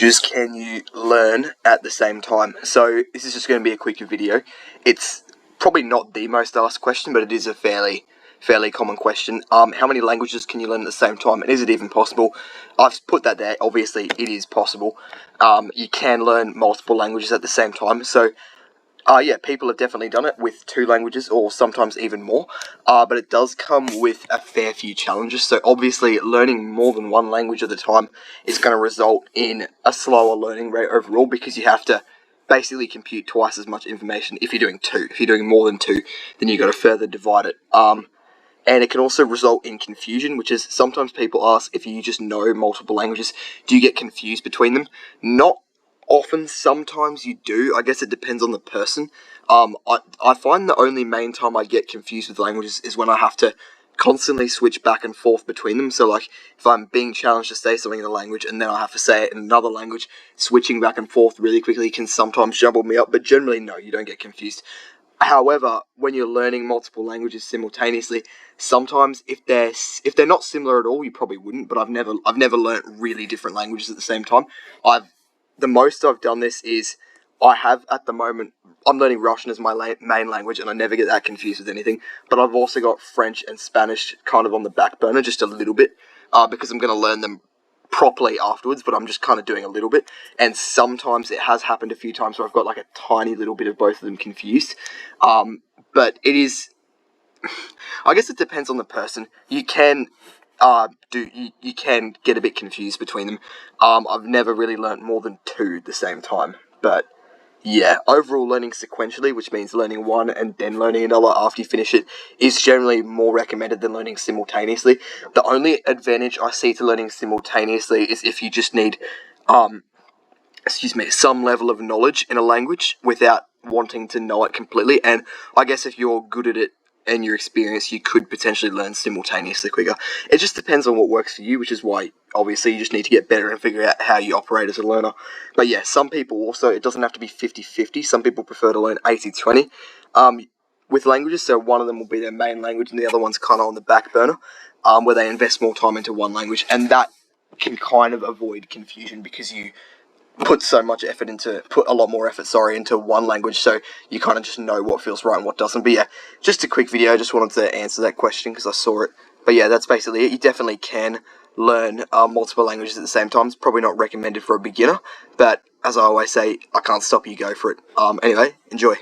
Just can you learn at the same time? So this is just going to be a quick video. It's probably not the most asked question, but it is a fairly common question. How many languages can you learn at the same time, and is it even possible? I've put that there. Obviously, it is possible. You can learn multiple languages at the same time. So yeah, people have definitely done it with 2 languages or sometimes even more, but it does come with a fair few challenges. So obviously learning more than 1 language at a time is going to result in a slower learning rate overall, because you have to basically compute twice as much information if you're doing 2. If you're doing more than 2, then you've got to further divide it. And it can also result in confusion, which is sometimes people ask, if you just know multiple languages, do you get confused between them? Not often. Sometimes you do. I guess it depends on the person. I find the only main time I get confused with languages is when I have to constantly switch back and forth between them. So like if I'm being challenged to say something in a language and then I have to say it in another language, switching back and forth really quickly can sometimes jumble me up, but generally no, you don't get confused. However, when you're learning multiple languages simultaneously, sometimes if they're not similar at all, you probably wouldn't. But I've never learnt really different languages at the same time. The most I've done this is I have at the moment, I'm learning Russian as my main language, and I never get that confused with anything. But I've also got French and Spanish kind of on the back burner just a little bit, because I'm going to learn them properly afterwards, but I'm just kind of doing a little bit. And sometimes it has happened a few times where I've got like a tiny little bit of both of them confused. But it is, I guess it depends on the person. You can you can get a bit confused between them. I've never really learnt more than 2 at the same time, but yeah, overall learning sequentially, which means learning one and then learning another after you finish it, is generally more recommended than learning simultaneously. The only advantage I see to learning simultaneously is if you just need, some level of knowledge in a language without wanting to know it completely. And I guess if you're good at it and you're experienced, you could potentially learn simultaneously quicker. It just depends on what works for you, which is why obviously you just need to get better and figure out how you operate as a learner. But yeah, some people also, it doesn't have to be 50-50. Some people prefer to learn 80-20 with languages. So one of them will be their main language and the other one's kind of on the back burner, where they invest more time into one language. And that can kind of avoid confusion, because you put a lot more effort into one language, so you kind of just know what feels right and what doesn't. But yeah, just a quick video. I just wanted to answer that question because I saw it. But yeah, that's basically it. You definitely can learn multiple languages at the same time. It's probably not recommended for a beginner, but as I always say, I can't stop you, go for it. Anyway, enjoy.